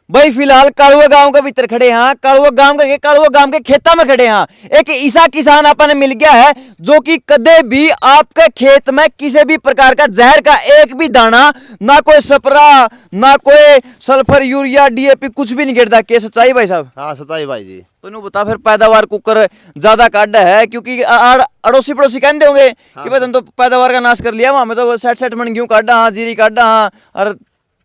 भाई फिलहाल कालुआ गांव के भीतर खड़े हैं, कालुआ गांव के खेता में खड़े हैं। एक ऐसा किसान अपन मिल गया है जो कि कदे भी आपके खेत में किसी भी प्रकार का जहर का एक भी दाना, ना कोई स्प्रा, ना कोई सल्फर यूरिया डीएपी कुछ भी नहीं गिरता। क्या सच्चाई भाई साहब? हाँ सच्चाई भाई जी। तो इन्हों बता फिर पैदावार कुकर ज्यादा काटा है, क्योंकि अड़ोसी पड़ोसी कहते होंगे कि भाई तुम तो पैदावार का नाश कर लिया, वहां में तो 60 मन गेहूं काटा, हाँ जीरी काटा, हाँ और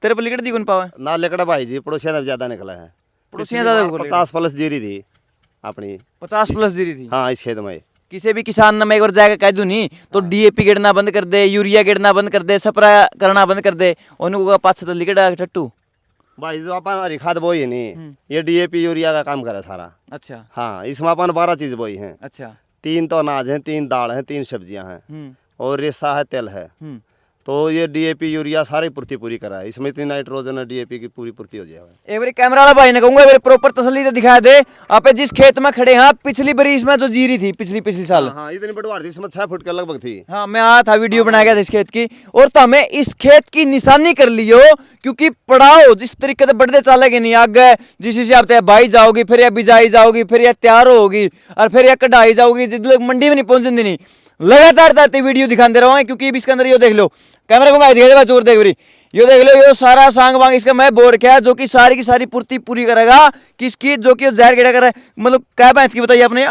तेरे पर लिकड़ दी कौन पावा ना लिकड़ा भाई जी, पड़ोसिया ने ज्यादा निकला है। पड़ोसियां ज्यादा 50 प्लस जीरी थी अपनी, 50 प्लस जीरी थी। हाँ इस खेत में। किसी भी किसान ने मैं एक बार जाकर कह दूं नहीं तो डीएपी गिरना बंद कर दे, यूरिया गिरना बंद कर दे, स्प्रे करना बंद कर दे, उनको पाछ तो लिकड़ा टट्टू भाई जो अपन हरी खाद बोई है नहीं, ये डीएपी यूरिया का काम करे सारा। अच्छा हाँ इसमें अपन 12 चीज बोई है। अच्छा 3 तो अनाज है, 3 दाल है, 3 सब्जियां हैं और रेसा है, तेल है। तो ये डीएपी यूरिया सारी पूर्ति पूरी करा है। इसमें इतनी नाइट्रोजन और डीएपी की पूरी पूर्ति हो जाएगी। एक बार कैमरा वाला भाई ने कहूंगा एक प्रॉपर तसल्ली से दिखा दे आप जिस खेत में खड़े हैं। पिछली बारी इसमें जो जीरी थी पिछली साल, हाँ इतनी बढ़वार थी, इसमें 6 फुट के लगभग थी। हाँ मैं आया था, वीडियो बनाया गया था इस खेत की, और तो हमें इस खेत की निशानी कर लियो, क्योंकि पढ़ाओ जिस तरीके से बढ़ते चलेगे नहीं आगे, जिस हिसाब से बाई जाओगी, फिर यह बिजाई जाओगी, फिर यह तैयार होगी और फिर यह कढ़ाई जाओगी, जिस लोग मंडी में नहीं पहुंचती नहीं। लगातार ताते वीडियो दिखाते रहोगे, क्योंकि इसके अंदर ये देख लो, कैमरा घुमा दिया जोर देख रही, ये देख लो, ये सारा सांग वांग इसका मैं बोर क्या है, जो कि सारी की सारी पूर्ति पूरी करेगा किसकी, जो कि जहर गिरा करे। मतलब क्या भैंस की बताइए आपने?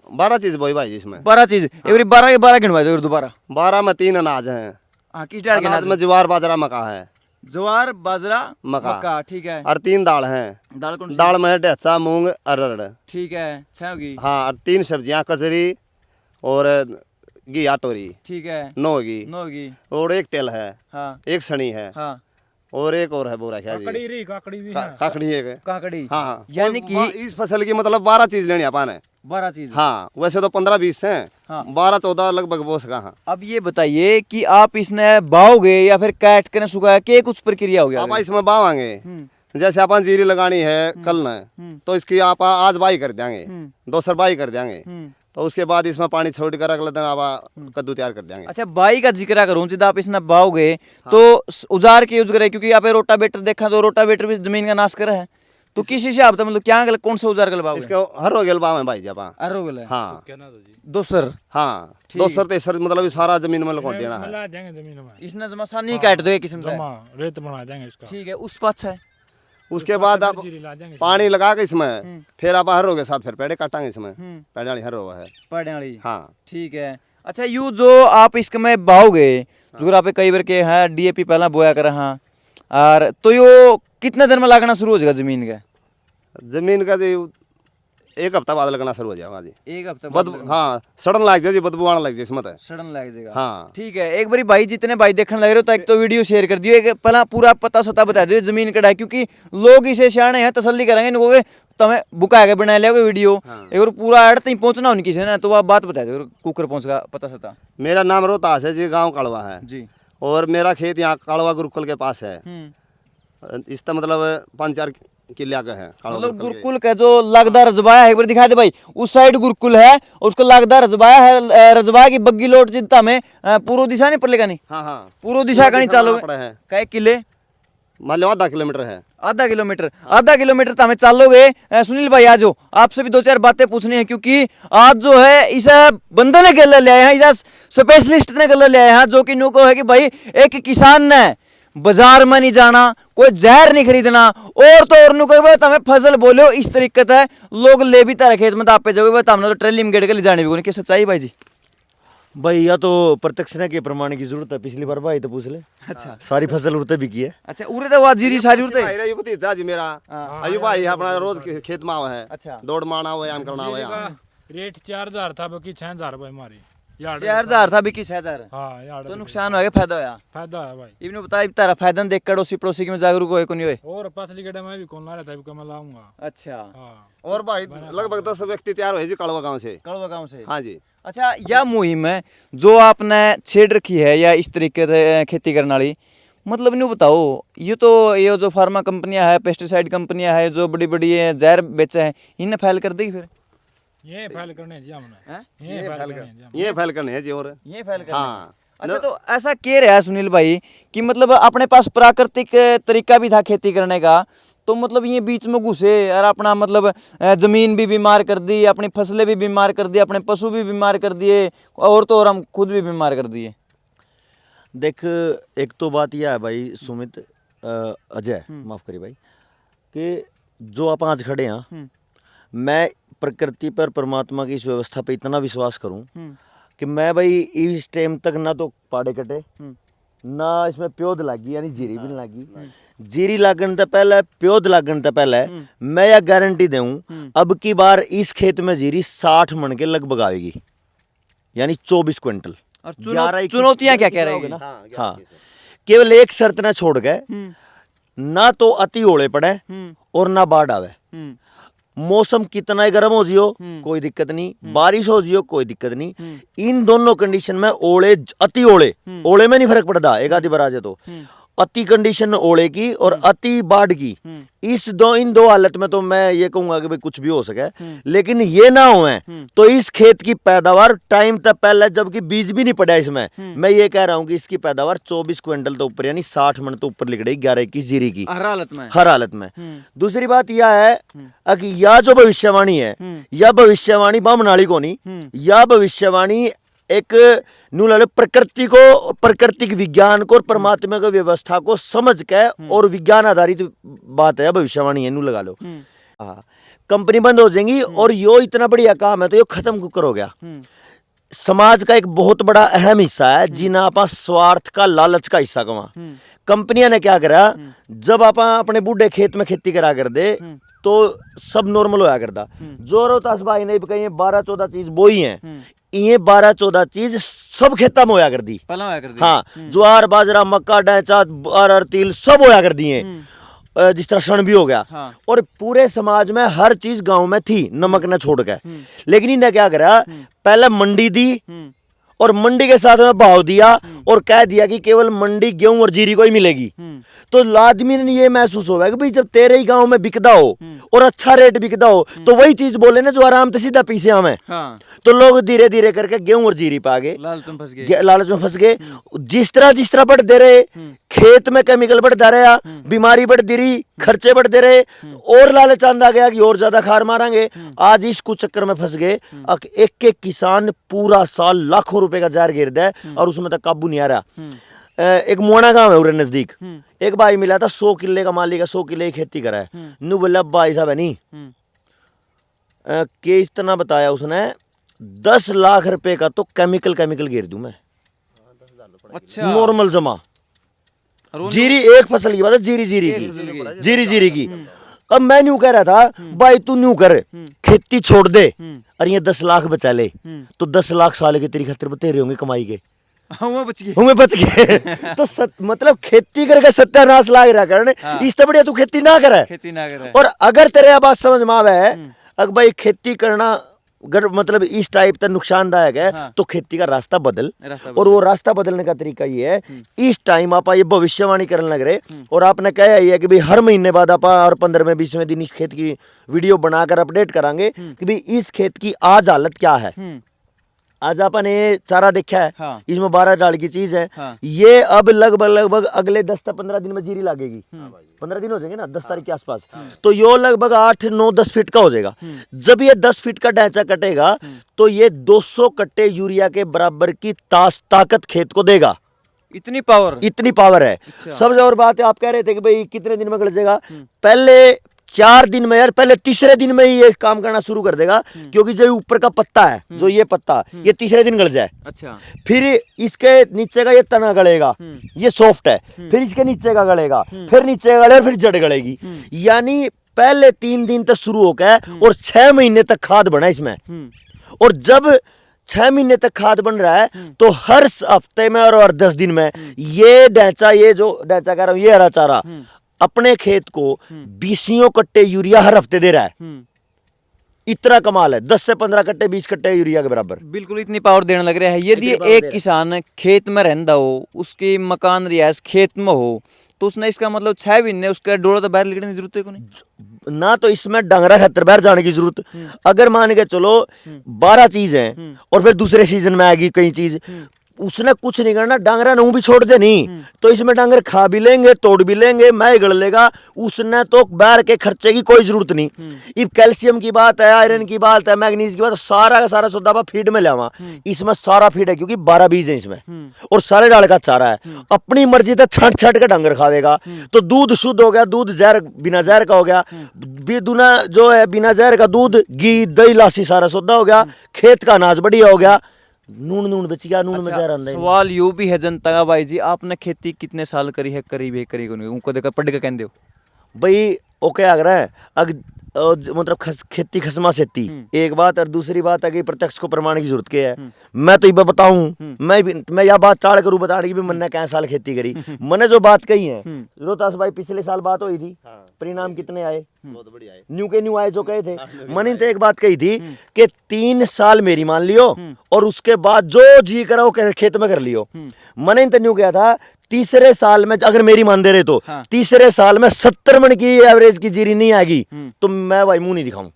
12 चीज बोई भाई इसमें, 12 चीज। एक बार 12 के 12 गिनवा दो दोबारा। 12 में 3 अनाज है। हाँ किस डाल के अनाज में ज्वार बाजरा मका है। ज्वार बाजरा मका ठीक है। और 3 दाल हैं। दाल कौन सी? दाल में है डेचा, मूंग, अरहर। ठीक है 6 होगी। हाँ और 3 सब्जियां, कचरी और घी तोरी। ठीक है 9 होगी। 9 होगी। और 1 तेल है। हाँ 1 सनी है। हाँ और एक और है बोरा क्या जी, काकड़ी भी है। काकड़ी एक है। काकड़ी। हाँ यानी कि इस फसल की मतलब 12 चीज लेनी अपन है। 12 चीज। हाँ वैसे तो 15-20 हैं। हाँ 12-14 लगभग बोस का। हाँ अब ये बताइए कि आप इसने बाओगे या फिर काट कर सुखाया कि कुछ प्रक्रिया हो गया? आप इसमें बावांगे, जैसे अपन जीरी लगानी है कल न, तो इसकी आप आज बाई कर देंगे, दोसर बाई कर देंगे, तो उसके बाद इसमें पानी छोड़ कर अगले दिन आप कद्दू तैयार कर देंगे। अच्छा बाई का जिक्र करूं, जब आप इसमें बाओगे तो औजार के यूज करें, क्योंकि आप रोटावेटर देखा तो रोटावेटर भी जमीन का नाश करे है, तो किस हिसाब से मतलब क्या कौन सा औजार गलबाओगे? इसके हर हो गया बाव है भाई जब। अरोगल है। हाँ दोसर। हाँ दोसर तेसर मतलब ये सारा जमीन में लौट देना है। मिला देंगे जमीन में, इसने जमा नहीं काट दो एक किस्म का। रेत बना देंगे इसका। ठीक है उस पास है। उसके बाद आप ला देंगे पानी लगा के इसमें फिर आप हर के साथ फिर पेड़े काटांगे इसमें। पेड़े वाली हर हो है। पेड़े वाली। हाँ ठीक है। अच्छा यू जो आप इसमें बाओगे, जो आप कई बार के है डीएपी पहला बोया कर, हाँ और तो यो कितने दिन में लगना शुरू हो जाएगा जमीन का? जमीन का जो 1 हफ्ता बाद लगना शुरू हो जाएगा जी। 1 हफ्ता बदबू, हाँ सड़न लग जाए जी, बदबू आने लग जाए इसमें तो। सड़न लग जाएगा। हाँ ठीक है एक बारी भाई जितने भाई देखने लग रहे हो तो एक तो वीडियो शेयर कर दियो, एक पहला पूरा पता सता बता दियो जमीन कड़ा है, क्योंकि लोग इसे सियाने हैं तसल्ली करेंगे, इनको तुम्हें बुका के बना लिया वीडियो। एक बार पूरा एड तक पहुंचना उनकी से ना, तो आप बात बता दो कुकर पहुंचेगा पता सता। मेरा नाम रोहतास है जी, गाँव कालवा है जी, और मेरा खेत यहाँ कालवा गुरुकुल के पास है। हम्म। इसका मतलब 5-4 किले का है। मतलब गुरुकुल का जो लगदा रजबाया है, एक बार दिखा दे भाई, उस साइड गुरुकुल है और उसको लगदा रजबाया है। रजबाया की बग्गी लोट जितना में पूर्व दिशा नहीं पड़ेगा नहीं। हाँ हाँ पूर्व दिशा का नहीं चालो कई किले, मान लो 1/2 किलोमीटर है। आधा किलोमीटर तो हमें चालोगे। सुनील भाई आज आपसे भी 2-4 बातें पूछनी है, क्योंकि आज जो है इसे बंदे ने गले ले आए हैं, इसे स्पेशलिस्ट ने गले ले आए हैं, जो कि नुको है कि भाई एक किसान ने बाजार में नहीं जाना, कोई जहर नहीं खरीदना, और तो और नुको हमें फसल बोलो इस तरीके से लोग ले भी तारे खेत में तो आप जाओगे हमने तो ट्रेली में गेट के ले जाने भी क्या सच्चाई भाई जी? भाई या तो प्रत्यक्ष ने के प्रमाण की जरूरत है, पिछली बार भाई तो पूछ ले। अच्छा सारी फसल उड़ते भी की है। अच्छा उरे तो जीरी सारी उड़ते। भाई भतीजा जी मेरा अयू भाई अपना रोज खेत में आवा है। अच्छा दौड़ मारना हुआ आम करना हुआ। रेट 4000 था, बाकी 6000 रुपए हमारी 4000 था, बिकी 6000। हाँ यार तो नुकसान हो गया फायदा होया? फायदा है भाई। इबने बता तारा फायदा देख पड़ोसी पड़ोसी की में जागरूक होए कोनी होए। और पसली गड्ढे में भी कौन ला रहा था, मैं लाऊंगा। अच्छा हाँ और भाई लगभग 10 व्यक्ति तैयार हुए जी कालवा गाँव से। कड़वा गांव से। हाँ जी। अच्छा यह मुहिम है जो आपने छेड़ रखी है या इस तरीके से खेती करने वाली, मतलब नहीं बताओ, ये तो ये जो फार्मा कंपनियां है, पेस्टिसाइड कंपनियां है, जो बड़ी बड़ी जहर बेचे हैं, इन्हें फैल कर देगी फिर? ये फैल करने जी हमने, ये फैल करने है जी। और ये फैल कर। हाँ अच्छा तो ऐसा क्या रहा सुनील भाई कि मतलब अपने पास प्राकृतिक तरीका भी था खेती करने का, तो मतलब ये बीच में घुसे और अपना मतलब जमीन भी बीमार कर दी, अपनी फसलें भी बीमार कर दी, अपने पशु भी बीमार कर दिए, और तो और हम खुद भी बीमार कर दिए। देख, एक तो बात यह है भाई सुमित, अजय माफ करिए भाई, कि जो आप आज खड़े हैं, मैं प्रकृति पर, परमात्मा की इस व्यवस्था पे इतना विश्वास करूं कि मैं भाई इस टाइम तक ना तो पाड़े कटे, ना इसमें प्योद लागी, यानी जीरी भी नहीं लागी। जीरी लागन तो पहले, प्योद लागन तो पहले मैं यह गारंटी दूं, अब की बार इस खेत में जीरी 60 मन के लगभग आएगी, यानी 24 क्विंटल। और चुनौतियां क्या कह रही है? हाँ, केवल एक शर्त ना छोड़ गए, ना तो अति ओले पड़े और ना बाढ़ आवे। मौसम कितना ही गर्म हो जियो कोई दिक्कत नहीं, बारिश हो जियो कोई दिक्कत नहीं, इन दोनों कंडीशन में ओले, अति ओले, ओले में नहीं फर्क पड़ता, एक आधी बार आ जाए तो अति कंडीशन ओले की और अति बाढ़ की, इन दो हालत में तो मैं ये कहूंगा कि भाई कुछ भी हो सके, लेकिन ये ना हो तो इस खेत की पैदावार टाइम तक पहले, जबकि बीज भी नहीं पड़ा इसमें, मैं ये कह रहा हूं कि इसकी पैदावार 24 क्विंटल तो ऊपर, यानी 60 मन तो ऊपर लिख रही 11-21 जीरी की हर हालत में, हर हालत में। दूसरी बात यह है कि यह जो भविष्यवाणी है, यह भविष्यवाणी बामनाली को नहीं, यह भविष्यवाणी एक प्रकृति को, प्राकृतिक विज्ञान को और परमात्मा की व्यवस्था को समझ के और विज्ञान आधारित बात है, भविष्यवाणी है, नू लगा लो। हाँ, कंपनी बंद हो जाएंगी और यो इतना बढ़िया काम है तो यो खत्म करो गया। समाज का एक बहुत बड़ा अहम हिस्सा है जिन्हें आप स्वार्थ का, लालच का हिस्सा कमा। कंपनियां ने क्या करा, जब आप अपने बूढ़े खेत में खेती करा कर दे तो सब नॉर्मल होया करता, जोरो तस भाई ने कहीं 12-14 चीज बोई है, ये 12-14 चीज सब खेता में होया कर दी। हाँ, ज्वार, बाजरा, मक्का, डैचा, अरहर, तिल सब होया कर दिए, जिस तरह क्षण भी हो गया। हाँ। और पूरे समाज में हर चीज गांव में थी, नमक न छोड़ के। लेकिन इन्हें क्या करा, पहले मंडी दी और मंडी के साथ में भाव दिया और कह दिया कि केवल मंडी गेहूं और जीरी को ही मिलेगी। तो आदमी ने ये महसूस होगा कि भाई जब तेरे ही गांव में बिकदा हो और अच्छा रेट बिकदा हो तो वही चीज बोले ना जो आराम से सीधा पीछे हमें। हाँ। तो लोग धीरे धीरे करके गेहूं और जीरी पा गए, लालच में फंस गए। जिस तरह बढ़ दे रहे, खेत में केमिकल बढ़ता रहा, बीमारी बढ़ दे रही, खर्चे बढ़ दे रहे, और लालच आंदा गया कि और ज्यादा खार मारेंगे। आज इस कुछ चक्कर में फंस गए। एक एक किसान पूरा साल लाखों रुपए का जार गिर दे और उसमें तक काबू नहीं आ रहा। एक मोना गांव है उरे नजदीक, एक भाई मिला था 100 किले का मालिक है, 100 किले की खेती करा है। नु बोला भाई साहब है नहीं के इस तरह बताया उसने 10 लाख रुपए का तो केमिकल गिर दूं मैं। अच्छा। नॉर्मल जमा जीरी, एक फसल की बात है, जीरी की। अब मैं न्यू कह रहा था भाई तू न्यू कर, खेती छोड़ दे और ये 10 लाख बचा ले, तो 10 लाख साल के तेरी खातिर तेरे होंगे कमाई के, हमें बच गए। तो मतलब खेती करके सत्यानाश लाग रहा करने। हाँ। इससे बढ़िया तू खेती ना करे। और अगर तेरे बात समझ में आवे अगर भाई खेती करना मतलब इस टाइप का नुकसानदायक है। हाँ। तो खेती का रास्ता बदल। और वो रास्ता बदलने का तरीका ये है, इस टाइम आप ये भविष्यवाणी करने लग रहे और आपने कहा है कि भाई हर महीने बाद आप और 15वें-20वें दिन इस खेत की वीडियो बनाकर अपडेट करांगे कि भाई इस खेत की आज हालत क्या है। आज आपने चारा देखा है। हाँ। इसमें 12 डाल की चीज है। हाँ। ये अब लगभग अगले 10 से 15 दिन में जीरी लगेगी। 15 दिन हो जाएंगे ना, 10 तारीख के आसपास। तो यो लगभग 8-9-10 फीट का हो जाएगा। जब ये 10 फीट का ढांचा कटेगा तो ये 200 कट्टे यूरिया के बराबर की ताकत खेत को देगा। इतनी पावर है। अच्छा। सबसे और बात है, आप कह रहे थे कि भाई कितने दिन में गल जाएगा, पहले 4 दिन में यार, पहले तीसरे दिन में ही ये काम करना शुरू कर देगा, क्योंकि जो ऊपर का पत्ता है, जो ये पत्ता, ये तीसरे दिन गल जाए। अच्छा। फिर इसके नीचे का ये तना गलेगा, ये सॉफ्ट है, फिर इसके नीचे का गलेगा, फिर नीचे का गलेगा, फिर जड़ गलेगी। यानी पहले 3 दिन तक शुरू हो गया और 6 महीने तक खाद बना इसमें। और जब 6 महीने तक खाद बन रहा है तो हर हफ्ते में और 10 दिन में ये ढांचा, ये जो ढांचा कह रहा हूं, ये हरा चारा अपने खेत को 20 कट्टे यूरिया हर हफ्ते दे रहा है। इतना कमाल है, 10 से 15 कट्टे 20 कट्टे यूरिया के बराबर। बिल्कुल इतनी पावर देने लग रहा है। यदि एक किसान खेत में रहता हो, उसकी मकान रिहायश खेत में हो, तो उसने इसका मतलब 6 महीने उसके डोला तो बाहर निकलने की जरूरत है को नहीं ना, तो इसमें डंगरा खतर बाहर जाने की जरूरत। अगर मान के चलो 12 चीज है और फिर दूसरे सीजन में आएगी कई चीज, उसने कुछ नहीं करना, डांगरा नहू भी छोड़ दे नहीं तो इसमें डांगर खा भी लेंगे, तोड़ भी लेंगे, मैं गड़ लेगा। उसने तो बैर के खर्चे की कोई जरूरत नहीं। इब कैल्शियम की बात है, आयरन की बात है, मैग्नीज की बात है, सारा का सारा सौदा फीड में लावा। इसमें सारा फीड है क्योंकि 12 बीज है इसमें और सारे डाल का चारा है। अपनी मर्जी से छट छट के डांगर खावेगा तो दूध शुद्ध हो गया, दूध जहर बिना जहर का हो गया, दूना जो है बिना जहर का दूध, घी, दही, लासी सारा सौदा हो गया, खेत का अनाज बढ़िया हो गया, नून बच गया, नून में जहर अंदर। सवाल यू भी है जनता का भाई जी, आपने खेती कितने साल करी है, करीब है करीब उनको देखकर पढ़ के कहते हो भाई वो क्या अगर है मतलब खेती खसमा सेती एक बात, और दूसरी बात है कि प्रत्यक्ष को प्रमाण की जरूरत क्या है। मैं तो ये बताऊं, मैं यह बात टाड़ करूं बताने की भी मैंने क्या साल खेती करी। मैंने जो बात कही है रोहतास भाई, पिछले साल बात हुई थी, परिणाम कितने आए, बहुत बढ़िया है। न्यू के न्यू आए जो कहे थे। मैंने तो एक बात कही थी कि 3 साल मेरी मान लियो और उसके बाद जो जी करा वो खेत में कर लियो। मैंने तो न्यू किया था तीसरे साल में अगर मेरी मान दे रहे तो तीसरे साल में 70 मन की एवरेज की जीरी नहीं आएगी तो मैं भाई मुंह नहीं दिखाऊं।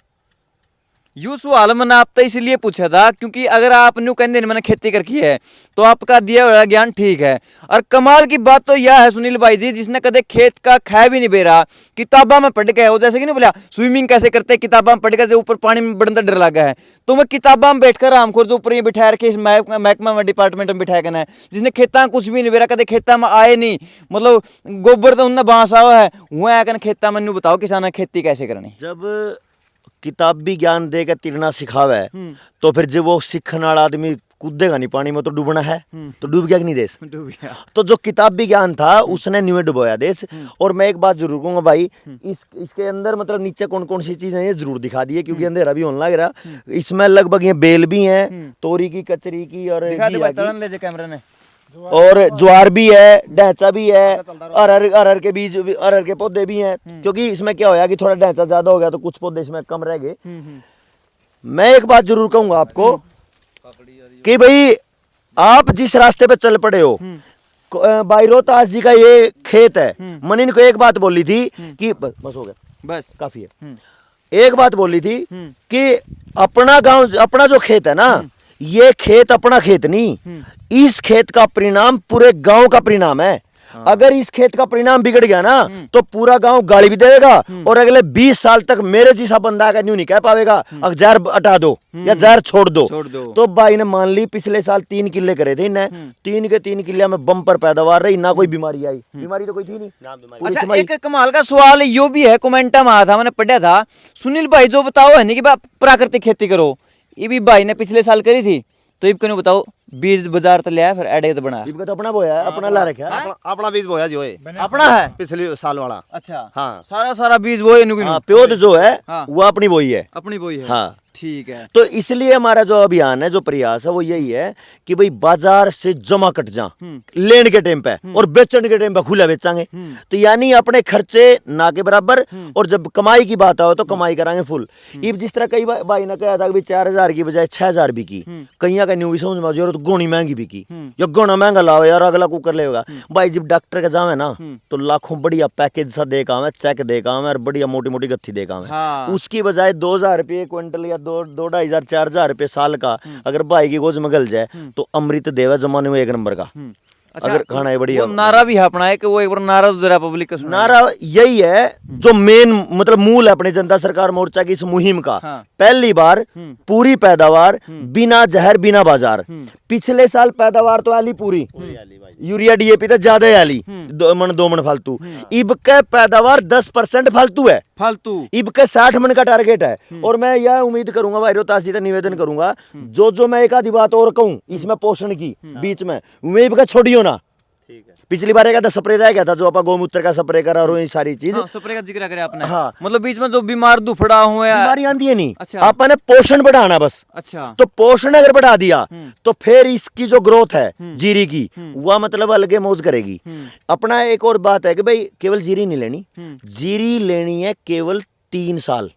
यू सवाल मैंने आपसे इसलिए पूछा था क्योंकि अगर आप न्यू कहते मैंने खेती करकी है तो आपका दिया हुआ ज्ञान ठीक है। और कमाल की बात तो यह है सुनील भाई जी, जिसने कदे खेत का खा भी नहीं बेरा, किताबा में पढ़ के, वो जैसे कि नहीं बोला स्विमिंग कैसे करते, किताबा में पढ़ के, जो ऊपर पानी में बढ़ने डर लगा है तो मैं किताबा में बैठकर आमखोर जो ऊपर ये बिठा रखे इस महकमा में डिपार्टमेंट में बिठाया करना है, जिसने खेता कुछ भी नहीं बेरा, कदे खेता में आए नहीं, मतलब गोबर तो उनने बांस आवा है वह आकर खेता में। बताओ किसान खेती कैसे करनी। जब किताबी ज्ञान दे के तिरना सिखावे तो फिर जब वो सीखने वाला आदमी कूदेगा नहीं पानी में तो डूबना है, तो डूब गया कि नहीं देश। तो जो किताबी ज्ञान था उसने न्यू डुबोया देश। और मैं एक बात जरूर कहूंगा भाई, इसके अंदर मतलब नीचे कौन कौन सी चीजें ये जरूर दिखा दिए क्योंकि अंधेरा भी होने लग रहा। इसमें लगभग ये बेल भी है, तोरी की, कचरी की और कैमरा ने और ज्वार भी है, ढैंचा भी है, अरहर के बीज, अरहर के पौधे भी हैं। क्योंकि इसमें क्या होया कि थोड़ा ढैंचा ज्यादा हो गया तो कुछ पौधे इसमें कम रह गए। मैं एक बात जरूर कहूंगा आपको कि भाई आप जिस रास्ते पे चल पड़े हो, भाई रोहतास जी का ये खेत है। मैंने इनको एक बात बोली थी कि बस हो गया, बस काफी है। एक बात बोली थी कि अपना गांव, अपना जो खेत है ना, ये खेत अपना खेत नहीं, इस खेत का परिणाम पूरे गांव का परिणाम है। अगर इस खेत का परिणाम बिगड़ गया ना तो पूरा गांव गाली भी देगा और अगले 20 साल तक मेरे जैसा बंदा का न्यू नहीं कह पाएगा अगर जहर हटा दो या जहर छोड़ दो। तो भाई ने मान ली पिछले साल 3 किले करे थे इन्हें, 3 के 3 किले में बम्पर पैदावार रही, ना कोई बीमारी आई, बीमारी तो कोई थी नहीं। अच्छा एक कमाल का सवाल यो भी है, कमेंटा में आया था, मैंने पढ़ा था, सुनील भाई जो बताओ है नहीं कि प्राकृतिक खेती करो, ये भी भाई ने पिछले साल करी थी तो इब क्यों बताओ बीज बाजार तो लिया फिर एडे तो बना, इनका तो अपना बोया है, अपना ला रखा है, अपना बीज बोया जो है, अपना है पिछले साल वाला। अच्छा हाँ, सारा बीज वो है, प्योद जो है हाँ, वो अपनी बोई है, अपनी बोई है। हाँ ठीक है। तो इसलिए हमारा जो अभियान है, जो प्रयास है वो यही है कि भाई बाजार से जमा कट जा लेने के टाइम पे और बेचने के टाइम पे खुला बेचांगे। तो यानी अपने खर्चे ना के बराबर, और जब कमाई की बात आओ तो कमाई कराएंगे फुल। इब जिस तरह कई भाई ने कहा था कि 4000 की बजाय 6000 बिकी, कहीं का न्यू भी समझ में जो तो गोनी महंगी बिकी, या गोना महंगा लाओ यार अगला कुकर लेगा भाई। जब डॉक्टर के जावे ना तो लाखों बढ़िया पैकेज सा दे काम है, चेक दे काम है और बढ़िया मोटी मोटी गत्थी दे काम है। उसकी बजाय 2000 रुपये क्विंटल या 2-2,500-4,000 रुपये साल का अगर भाई की गोज में गल जाए तो अमृत देवा जमाने में 1 नंबर का। अच्छा, अगर खाना है बढ़िया, नारा भी है अपना है कि वो एक बार नारा तो जरा पब्लिक का सुना। नारा यही है जो मेन मतलब मूल है अपने जनता सरकार मोर्चा की इस मुहिम का। हाँ। पहली बार पूरी पैदावार बिना जहर बिना बाजार। पिछले साल पैदावार तो आली पूरी, यूरिया डीएपी तो ज्यादा आली, 2 मन फालतू। इब के पैदावार 10% फालतू है, फालतू। इब के 60 मन का टारगेट है। और मैं यह उम्मीद करूंगा भाई रोहतास जी से निवेदन करूंगा, जो मैं एक आधी बात और कहूं इसमें पोषण की बीच में, मैं इब का छोड़ियो ना। पिछली बार एक स्प्रे रह गया था जो अपना गौमूत्र का स्प्रे करा और ये सारी चीज, हाँ, स्प्रे का जिक्र करे आपने। हाँ। मतलब बीच में जो बीमार दुफड़ा हुए बीमारी आती है नहीं। अच्छा। आपने पोषण बढ़ाना बस। अच्छा। तो पोषण अगर बढ़ा दिया तो फिर इसकी जो ग्रोथ है जीरी की वह मतलब अलग मौज करेगी। अपना एक और बात है कि भाई केवल जीरी नहीं लेनी, जीरी लेनी है केवल 3 साल।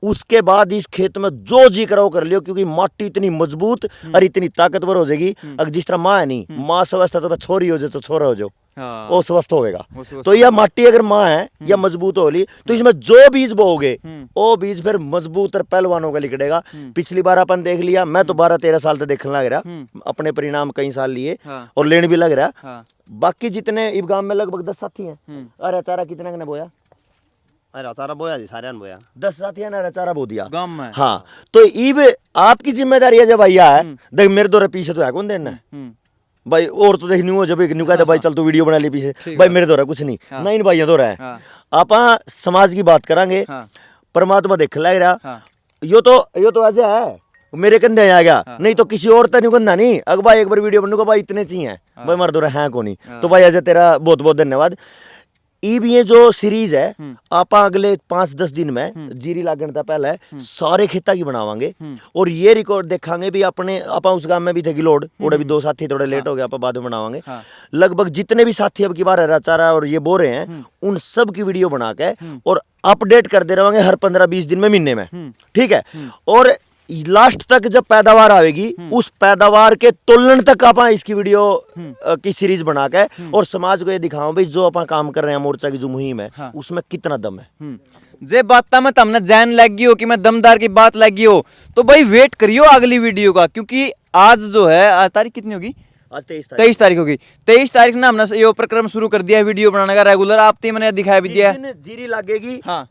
उसके बाद इस खेत में जो जी करो कर लियो, क्योंकि माटी इतनी मजबूत और इतनी ताकतवर हो जाएगी। अगर जिस तरह माँ है नहीं, माँ स्वस्थ है तो छोरी हो जाए तो छोरा हो जाओ, वो स्वस्थ होएगा। तो यह माटी अगर माँ है या मजबूत होली तो इसमें जो बीज बोओगे वो बीज फिर मजबूत और पहलवानों का निकलेगा। पिछली बार अपन देख लिया, मैं तो 12-13 साल तक देखने लग रहा, अपने परिणाम कई साल लिए और लेने भी लग रहा। बाकी जितने इस गांव में लगभग 10 साथी हैं। अरे चारा कितने ने बोया? अरे चारा बोया जी, सारे ने बोया। 10 साथी ने चारा बो दिया गांव में। हाँ, तो इब आपकी जिम्मेदारी है जब भैया है, देख मेरे दौरे पीछे तो है कौन देना भाई, और तो देख न्यू जब एक न्यू कहता भाई चल तू वीडियो बना ली पीछे, भाई मेरे दौरा कुछ नहीं, नहीं भाइयों दौरा है। आप समाज की बात करांगे, परमात्मा देख लग रहा, यो तो ऐसे है मेरे कंधे आ गया, नहीं तो किसी और तो नहीं करना नहीं। अगर भाई एक बार वीडियो बनूंगा भाई इतने चाहिए, भाई मर दौरा है कौन नहीं, तो भाई ऐसे तेरा बहुत बहुत धन्यवाद। ये जो सीरीज है आप अगले 5-10 दिन में जीरी लागण था पहले सारे खेता की बनावांगे और ये रिकॉर्ड देखांगे भी। अपने आप उस गांव में भी थे गिलोड, ओडे भी 2 साथी थोड़े लेट हो गया, आप बाद में बनावांगे। लगभग जितने भी साथी अब की बार हरा चारा और ये बो रहे हैं उन सब की वीडियो बना के और अपडेट करते रहेंगे हर 15-20 दिन में, महीने में, ठीक है। और लास्ट तक जब पैदावार आएगी उस पैदावार के तुलन तक आप इसकी वीडियो की सीरीज बना के और समाज को ये दिखाओ भाई जो अपन काम कर रहे हैं मोर्चा की जो मुहिम है उसमें कितना दम है। जे बात में तमने जैन लग गई हो कि मैं दमदार की बात लग गई हो तो भाई वेट करियो अगली वीडियो का, क्योंकि आज जो है आज तारीख कितनी होगी? आज 23 तारीख होगी। 23 तारीख ना हमने ये प्रक्रम शुरू कर दिया है वीडियो बनाने का रेगुलर। आप मैंने दिखाया भी दिया है, जीरी लगेगी। हाँ,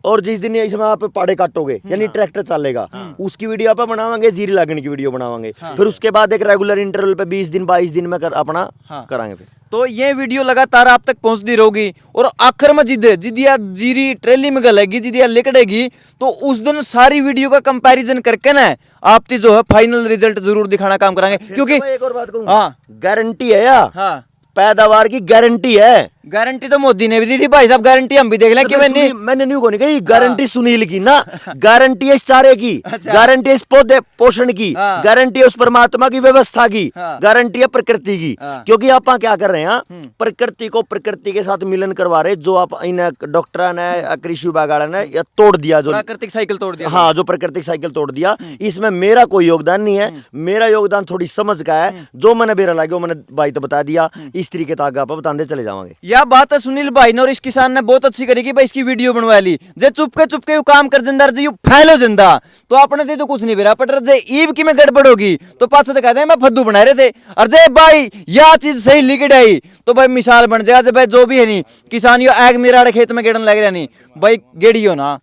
और जिस दिन इसमें आप पाड़े काटोगे यानी ट्रैक्टर चलेगा उसकी वीडियो आप बनावांगे, जीरी लागने की वीडियो बनावांगे। फिर उसके बाद एक रेगुलर इंटरवल पे 20 दिन 22 दिन में अपना कराएंगे। फिर तो ये वीडियो लगातार आप तक पहुंचती रहेगी और आखिर में जिदिया जीरी ट्रेली में गलेगी, जिदिया लिकड़ेगी, तो उस दिन सारी वीडियो का कंपैरिजन करके ना आपकी जो है फाइनल रिजल्ट जरूर दिखाना काम कराएंगे। क्योंकि एक और बात कहूँ, हाँ, गारंटी है या हाँ, पैदावार की गारंटी है। गारंटी तो मोदी ने भी दी थी भाई साहब, गारंटी हम भी देख लें कि मैंने नहीं कोनी कही गारंटी सुनील की ना, गारंटी है इस चारे की, गारंटी है इस पौधे पोषण की, गारंटी है उस परमात्मा की व्यवस्था की, गारंटी है प्रकृति की। क्योंकि आप क्या कर रहे हैं, प्रकृति को प्रकृति के साथ मिलन करवा रहे, जो आप इन डॉक्टर ने कृषि विभाग ने या तोड़ दिया, जो प्राकृतिक साइकिल तोड़ दिया। हाँ, जो प्राकृतिक साइकिल तोड़ दिया, इसमें मेरा कोई योगदान नहीं है। मेरा योगदान थोड़ी समझ का है, जो मैंने बेरा लगे वो मैंने भाई तो बता दिया, इस तरीके तक आप बताते चले जाओगे। यह बात है सुनील भाई ने और इस किसान ने बहुत अच्छी करी कि भाई इसकी वीडियो बनवा ली। जे चुपके यू काम कर जिंदा जी फैलो जिंदा तो अपने थे तो कुछ नहीं बेरा पटर जे ईब की में गड़बड़ होगी तो पास से कहते हैं मैं फद्दू बना रहे थे। और जे भाई यह चीज सही लिख आई तो भाई मिसाल बन जाएगा। जे भाई जो भी है नहीं किसान यो आग मेरा खेत में गेड़न लग रहा नहीं भाई गेड़ियो ना,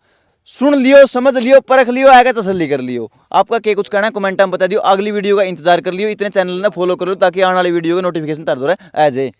सुन लियो, समझ लियो, परख लियो, आगे तसल्ली कर लियो। आपका क्या कुछ कहना है कमेंट में बता दियो। अगली वीडियो का इंतजार कर लियो, इतने चैनल ने फॉलो कर लो ताकि आने वाली वीडियो का नोटिफिकेशन तर दो रहा है।